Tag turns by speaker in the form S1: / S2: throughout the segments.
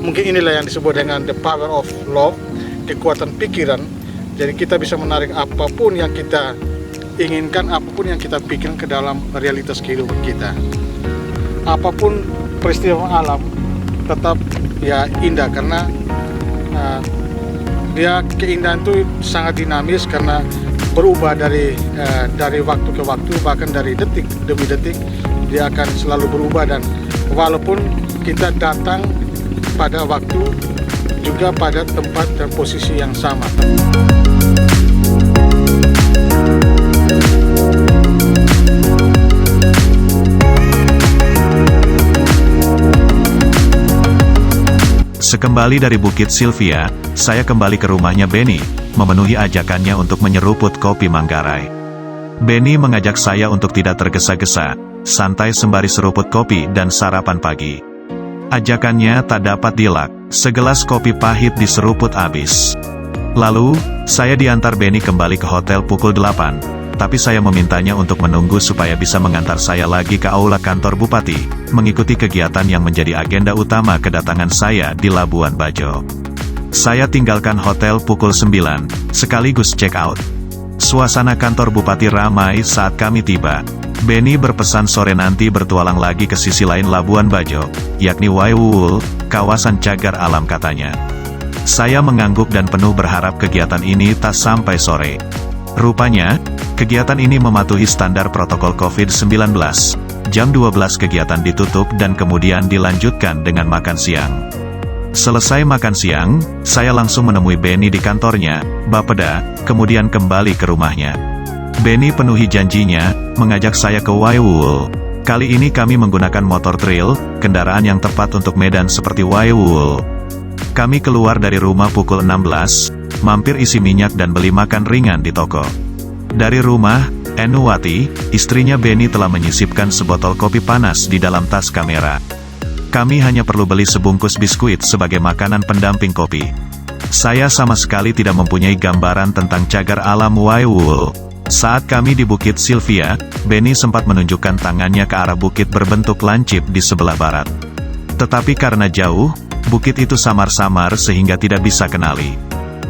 S1: Mungkin inilah yang disebut dengan the power of love, kekuatan pikiran. Jadi kita bisa menarik apapun yang kita inginkan, apapun yang kita pikirkan ke dalam realitas kehidupan kita. Apapun peristiwa alam tetap ya indah, karena dia keindahan itu sangat dinamis karena berubah dari waktu ke waktu, bahkan dari detik demi detik dia akan selalu berubah. Dan walaupun kita datang pada waktu juga pada tempat dan posisi yang sama.
S2: Sekembali dari Bukit Sylvia, saya kembali ke rumahnya Benny, memenuhi ajakannya untuk menyeruput kopi Manggarai. Benny mengajak saya untuk tidak tergesa-gesa, santai sembari seruput kopi dan sarapan pagi. Ajakannya tak dapat dilak, segelas kopi pahit diseruput habis. Lalu, saya diantar Benny kembali ke hotel pukul 8, tapi saya memintanya untuk menunggu supaya bisa mengantar saya lagi ke aula kantor Bupati, mengikuti kegiatan yang menjadi agenda utama kedatangan saya di Labuan Bajo. Saya tinggalkan hotel pukul 9, sekaligus check out. Suasana kantor Bupati ramai saat kami tiba. Benny berpesan sore nanti bertualang lagi ke sisi lain Labuan Bajo, yakni Waiwul, kawasan cagar alam katanya. Saya mengangguk dan penuh berharap kegiatan ini tak sampai sore. Rupanya, kegiatan ini mematuhi standar protokol COVID-19. Jam 12 kegiatan ditutup dan kemudian dilanjutkan dengan makan siang. Selesai makan siang, saya langsung menemui Benny di kantornya, Bapeda, kemudian kembali ke rumahnya. Benny penuhi janjinya, mengajak saya ke Waiwul. Kali ini kami menggunakan motor trail, kendaraan yang tepat untuk medan seperti Waiwul. Kami keluar dari rumah pukul 16, mampir isi minyak dan beli makan ringan di toko. Dari rumah, Enuwati, istrinya Benny telah menyisipkan sebotol kopi panas di dalam tas kamera. Kami hanya perlu beli sebungkus biskuit sebagai makanan pendamping kopi. Saya sama sekali tidak mempunyai gambaran tentang cagar alam Waiwul. Saat kami di Bukit Sylvia, Benny sempat menunjukkan tangannya ke arah bukit berbentuk lancip di sebelah barat. Tetapi karena jauh, bukit itu samar-samar sehingga tidak bisa kenali.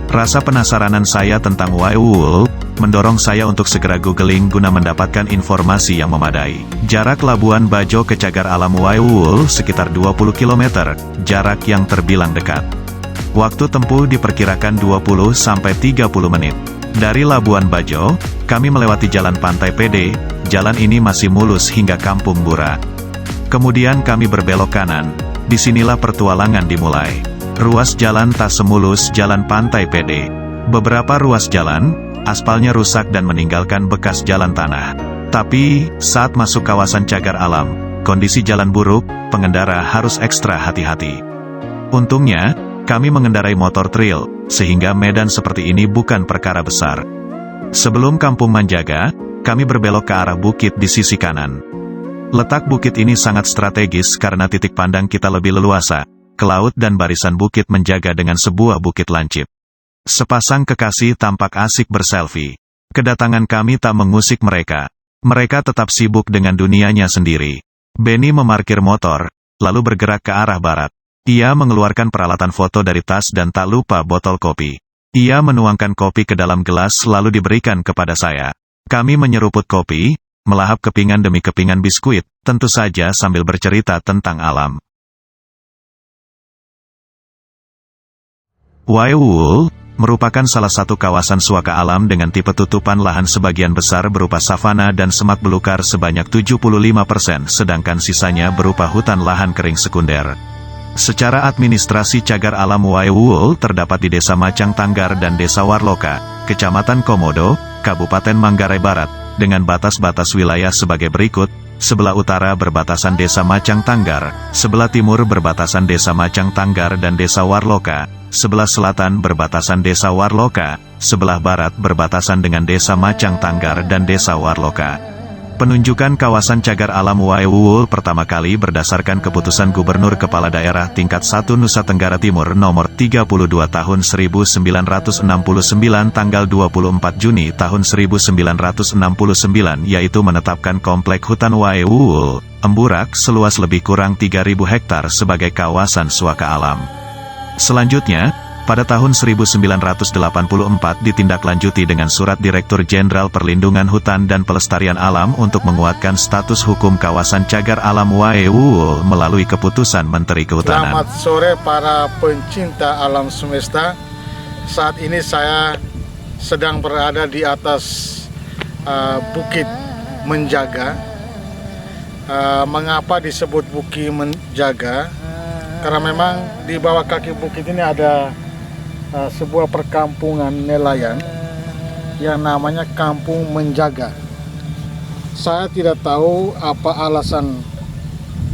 S2: Rasa penasaranan saya tentang Waiwul mendorong saya untuk segera googling guna mendapatkan informasi yang memadai. Jarak Labuan Bajo ke cagar alam Waiwul sekitar 20 km, jarak yang terbilang dekat. Waktu tempuh diperkirakan 20-30 menit. Dari Labuan Bajo, kami melewati jalan Pantai PD, jalan ini masih mulus hingga Kampung Bura. Kemudian kami berbelok kanan, disinilah pertualangan dimulai. Ruas jalan tak semulus jalan Pantai PD. Beberapa ruas jalan, aspalnya rusak dan meninggalkan bekas jalan tanah. Tapi, saat masuk kawasan cagar alam, kondisi jalan buruk, pengendara harus ekstra hati-hati. Untungnya, kami mengendarai motor trail, sehingga medan seperti ini bukan perkara besar. Sebelum Kampung Manjaga, kami berbelok ke arah bukit di sisi kanan. Letak bukit ini sangat strategis karena titik pandang kita lebih leluasa, ke laut dan barisan bukit menjaga dengan sebuah bukit lancip. Sepasang kekasih tampak asik berselfie. Kedatangan kami tak mengusik mereka. Mereka tetap sibuk dengan dunianya sendiri. Benny memarkir motor, lalu bergerak ke arah barat. Ia mengeluarkan peralatan foto dari tas dan tak lupa botol kopi. Ia menuangkan kopi ke dalam gelas lalu diberikan kepada saya. Kami menyeruput kopi, melahap kepingan demi kepingan biskuit, tentu saja sambil bercerita tentang alam. Waiwul merupakan salah satu kawasan suaka alam dengan tipe tutupan lahan sebagian besar berupa savana dan semak belukar sebanyak 75%, sedangkan sisanya berupa hutan lahan kering sekunder. Secara administrasi cagar alam Waiwul terdapat di Desa Macang Tanggar dan Desa Warloka, Kecamatan Komodo, Kabupaten Manggarai Barat, dengan batas-batas wilayah sebagai berikut. Sebelah utara berbatasan Desa Macang Tanggar, sebelah timur berbatasan Desa Macang Tanggar dan Desa Warloka, sebelah selatan berbatasan Desa Warloka, sebelah barat berbatasan dengan Desa Macang Tanggar dan Desa Warloka. Penunjukan kawasan cagar alam Waiwul pertama kali berdasarkan keputusan Gubernur Kepala Daerah Tingkat 1 Nusa Tenggara Timur nomor 32 tahun 1969 tanggal 24 Juni tahun 1969, yaitu menetapkan komplek hutan Waiwul, Emburak seluas lebih kurang 3.000 hektar sebagai kawasan suaka alam. Selanjutnya, pada tahun 1984 ditindaklanjuti dengan Surat Direktur Jenderal Perlindungan Hutan dan Pelestarian Alam untuk menguatkan status hukum kawasan cagar alam Wae Uul melalui keputusan Menteri Kehutanan.
S1: Selamat sore para pencinta alam semesta. Saat ini saya sedang berada di atas Bukit Menjaga. Mengapa disebut Bukit Menjaga? Karena memang di bawah kaki bukit ini ada sebuah perkampungan nelayan yang namanya Kampung Menjaga. Saya tidak tahu apa alasan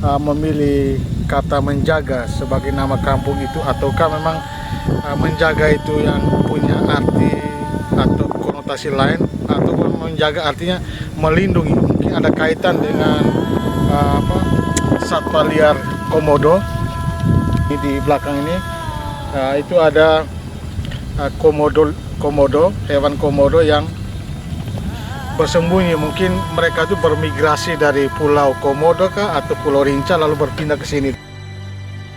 S1: memilih kata menjaga sebagai nama kampung itu, ataukah memang menjaga itu yang punya arti atau konotasi lain, atau menjaga artinya melindungi. Mungkin ada kaitan dengan satwa liar komodo. Di belakang ini itu ada komodo, hewan komodo yang bersembunyi. Mungkin mereka itu bermigrasi dari Pulau Komodo kah atau Pulau Rinca lalu berpindah ke sini.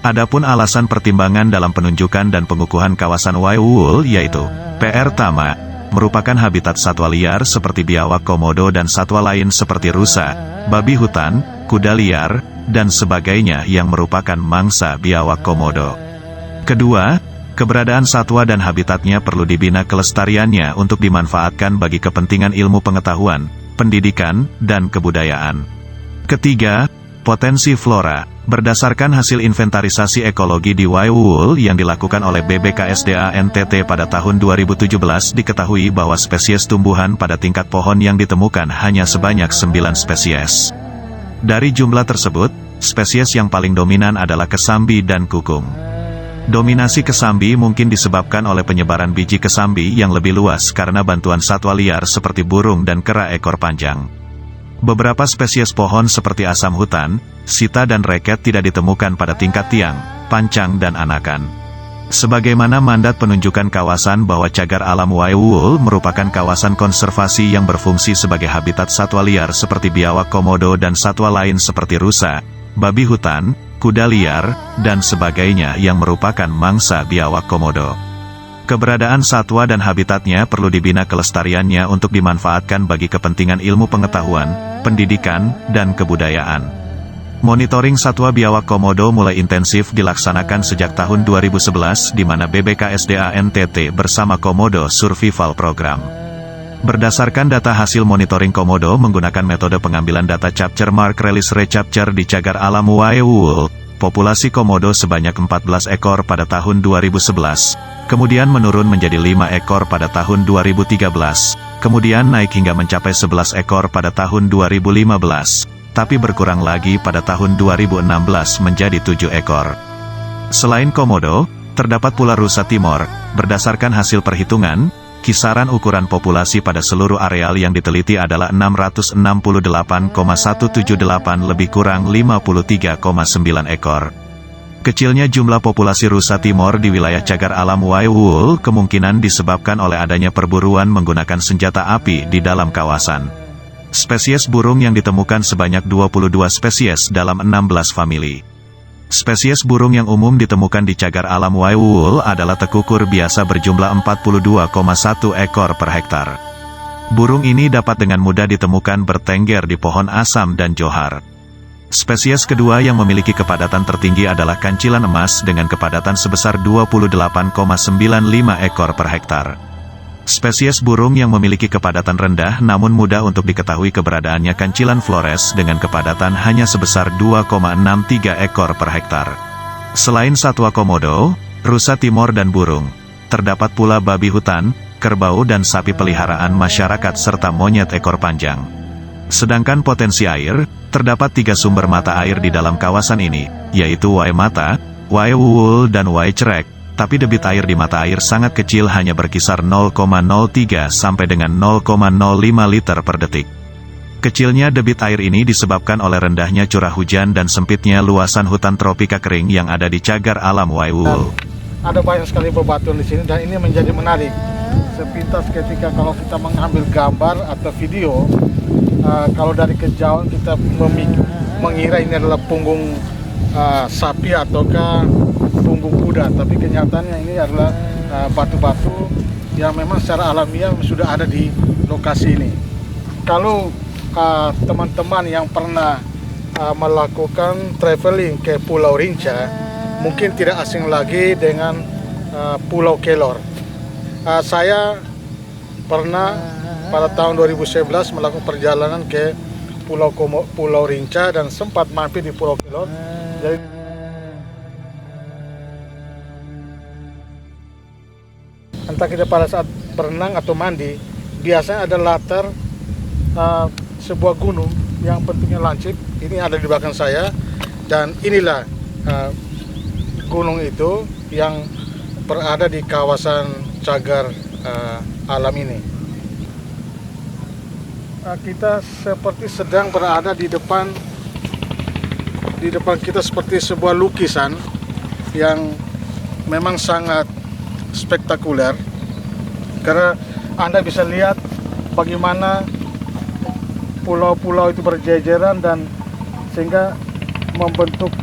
S2: Adapun alasan pertimbangan dalam penunjukan dan pengukuhan kawasan Wae Uul yaitu Pertama, merupakan habitat satwa liar seperti biawak komodo dan satwa lain seperti rusa, babi hutan, kuda liar, dan sebagainya yang merupakan mangsa biawak komodo. Kedua, keberadaan satwa dan habitatnya perlu dibina kelestariannya untuk dimanfaatkan bagi kepentingan ilmu pengetahuan, pendidikan, dan kebudayaan. Ketiga, potensi flora. Berdasarkan hasil inventarisasi ekologi di Wae Uul yang dilakukan oleh BBKSDA NTT pada tahun 2017 diketahui bahwa spesies tumbuhan pada tingkat pohon yang ditemukan hanya sebanyak 9 spesies. Dari jumlah tersebut, spesies yang paling dominan adalah kesambi dan kukung. Dominasi kesambi mungkin disebabkan oleh penyebaran biji kesambi yang lebih luas karena bantuan satwa liar seperti burung dan kera ekor panjang. Beberapa spesies pohon seperti asam hutan, sita dan reket tidak ditemukan pada tingkat tiang, pancang dan anakan. Sebagaimana mandat penunjukan kawasan bahwa cagar alam Wae Uul merupakan kawasan konservasi yang berfungsi sebagai habitat satwa liar seperti biawak komodo dan satwa lain seperti rusa, babi hutan, kuda liar, dan sebagainya yang merupakan mangsa biawak komodo. Keberadaan satwa dan habitatnya perlu dibina kelestariannya untuk dimanfaatkan bagi kepentingan ilmu pengetahuan, pendidikan, dan kebudayaan. Monitoring satwa biawak komodo mulai intensif dilaksanakan sejak tahun 2011 di mana BBKSDA NTT bersama Komodo Survival Program. Berdasarkan data hasil monitoring komodo menggunakan metode pengambilan data capture mark release recapture di cagar alam Wae Uul, populasi komodo sebanyak 14 ekor pada tahun 2011, kemudian menurun menjadi 5 ekor pada tahun 2013, kemudian naik hingga mencapai 11 ekor pada tahun 2015, tapi berkurang lagi pada tahun 2016 menjadi 7 ekor. Selain komodo, terdapat pula rusa timor. Berdasarkan hasil perhitungan, kisaran ukuran populasi pada seluruh areal yang diteliti adalah 668,178 lebih kurang 53,9 ekor. Kecilnya jumlah populasi rusa timor di wilayah cagar alam Wae Uul kemungkinan disebabkan oleh adanya perburuan menggunakan senjata api di dalam kawasan. Spesies burung yang ditemukan sebanyak 22 spesies dalam 16 famili. Spesies burung yang umum ditemukan di cagar alam Wae Uul adalah tekukur biasa berjumlah 42,1 ekor per hektar. Burung ini dapat dengan mudah ditemukan bertengger di pohon asam dan johar. Spesies kedua yang memiliki kepadatan tertinggi adalah kancilan emas dengan kepadatan sebesar 28,95 ekor per hektar. Spesies burung yang memiliki kepadatan rendah namun mudah untuk diketahui keberadaannya kancilan flores dengan kepadatan hanya sebesar 2,63 ekor per hektar. Selain satwa komodo, rusa timor dan burung, terdapat pula babi hutan, kerbau dan sapi peliharaan masyarakat serta monyet ekor panjang. Sedangkan potensi air, terdapat 3 sumber mata air di dalam kawasan ini, yaitu Wae Mata, Wae Uul dan Wae Cerek, tapi debit air di mata air sangat kecil hanya berkisar 0,03 sampai dengan 0,05 liter per detik. Kecilnya debit air ini disebabkan oleh rendahnya curah hujan dan sempitnya luasan hutan tropika kering yang ada di cagar alam Wae Uul.
S1: Ada banyak sekali bebatuan di sini dan ini menjadi menarik. Sepintas ketika kalau kita mengambil gambar atau video, kalau dari kejauhan kita mengira ini adalah punggung sapi ataukah punggung kuda. mudah, tapi kenyataannya ini adalah batu-batu yang memang secara alamiah sudah ada di lokasi ini. Kalau teman-teman yang pernah melakukan traveling ke Pulau Rinca, mungkin tidak asing lagi dengan Pulau Kelor. Saya pernah pada tahun 2011 melakukan perjalanan ke Pulau Rinca dan sempat mampir di Pulau Kelor. Jadi, entah kita pada saat berenang atau mandi, biasanya ada latar sebuah gunung yang bentuknya lancip. Ini ada di belakang saya, dan inilah gunung itu yang berada di kawasan cagar alam ini. Kita seperti sedang berada di depan kita seperti sebuah lukisan yang memang sangat spektakuler, karena Anda bisa lihat bagaimana pulau-pulau itu berjejeran dan sehingga membentuk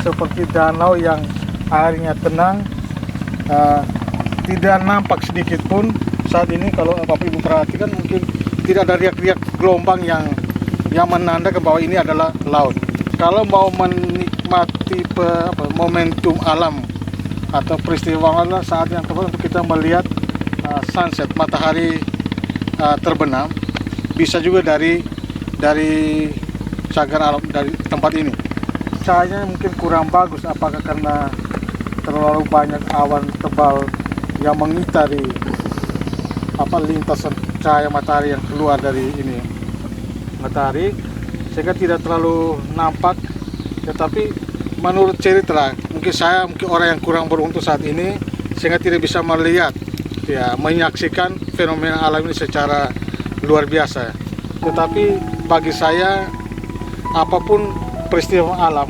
S1: seperti danau yang airnya tenang. Tidak nampak sedikit pun saat ini, kalau Bapak Ibu perhatikan, mungkin tidak ada riak-riak gelombang yang menandakan bahwa ini adalah laut. Kalau mau menikmati momentum alam atau peristiwa alam, saat yang tepat untuk kita melihat sunset, matahari terbenam, bisa juga dari cagar alam, dari tempat ini. Cahayanya mungkin kurang bagus, apakah karena terlalu banyak awan tebal yang mengitari lintasan cahaya matahari yang keluar dari ini matahari, sehingga tidak terlalu nampak. Tetapi menurut cerita, mungkin orang yang kurang beruntung saat ini sehingga tidak bisa melihat, menyaksikan fenomena alam ini secara luar biasa. Tetapi bagi saya, apapun peristiwa alam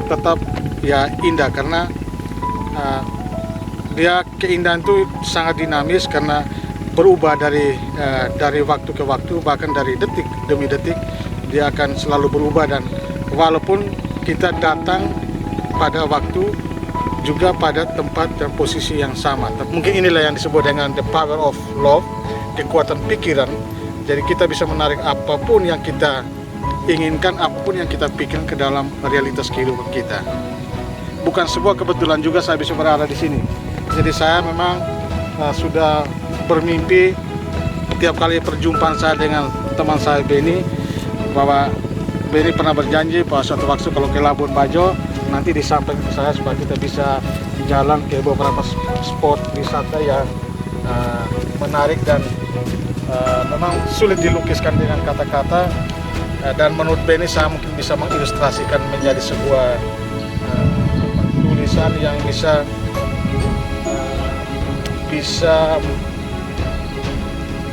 S1: tetap indah, karena keindahan itu sangat dinamis, karena berubah dari waktu ke waktu, bahkan dari detik demi detik dia akan selalu berubah. Dan walaupun kita datang pada waktu juga pada tempat dan posisi yang sama, mungkin inilah yang disebut dengan the power of love, kekuatan pikiran. Jadi kita bisa menarik apapun yang kita inginkan, apapun yang kita pikirkan ke dalam realitas kehidupan kita. Bukan sebuah kebetulan juga saya bisa berada di sini. Jadi saya memang sudah bermimpi setiap kali perjumpaan saya dengan teman saya Benny, bahwa Benny pernah berjanji bahwa suatu waktu kalau ke Labuan Bajo nanti disampaikan ke saya supaya kita bisa jalan ke beberapa spot wisata yang menarik dan memang sulit dilukiskan dengan kata-kata. Dan menurut Benny, saya mungkin bisa mengilustrasikan menjadi sebuah tulisan yang bisa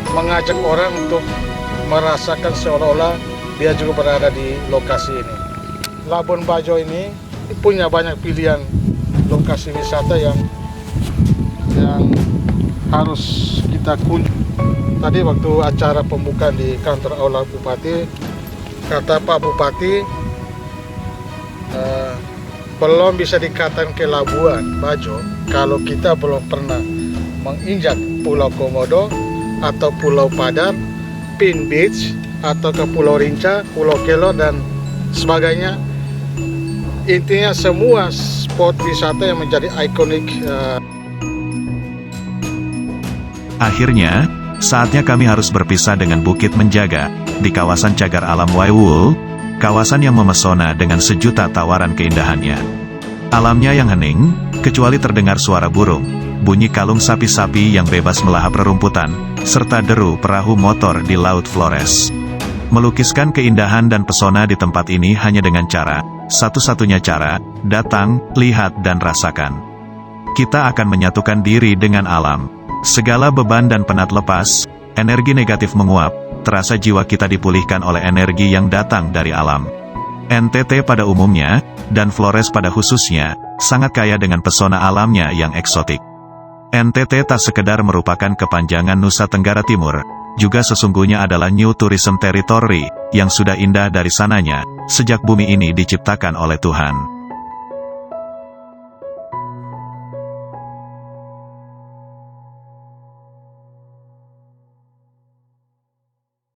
S1: mengajak orang untuk merasakan seolah-olah dia juga berada di lokasi ini. Labuan Bajo ini punya banyak pilihan lokasi wisata yang harus kita kunjungi. Tadi waktu acara pembukaan di kantor Aula Bupati, kata Pak Bupati, belum bisa dikatakan ke Labuan Bajo kalau kita belum pernah menginjak Pulau Komodo atau Pulau Padar, Pin Beach, atau ke Pulau Rinca, Pulau Kelor, dan sebagainya. Intinya semua spot wisata yang menjadi ikonik.
S2: Akhirnya, saatnya kami harus berpisah dengan Bukit Menjaga, di kawasan cagar alam Waiwul, kawasan yang memesona dengan sejuta tawaran keindahannya. Alamnya yang hening, kecuali terdengar suara burung, bunyi kalung sapi-sapi yang bebas melahap rerumputan, serta deru perahu motor di Laut Flores. Melukiskan keindahan dan pesona di tempat ini hanya dengan cara, satu-satunya cara, datang, lihat dan rasakan. Kita akan menyatukan diri dengan alam. Segala beban dan penat lepas, energi negatif menguap, terasa jiwa kita dipulihkan oleh energi yang datang dari alam. NTT pada umumnya, dan Flores pada khususnya, sangat kaya dengan pesona alamnya yang eksotik. NTT tak sekedar merupakan kepanjangan Nusa Tenggara Timur, juga sesungguhnya adalah New Tourism Territory, yang sudah indah dari sananya, sejak bumi ini diciptakan oleh Tuhan.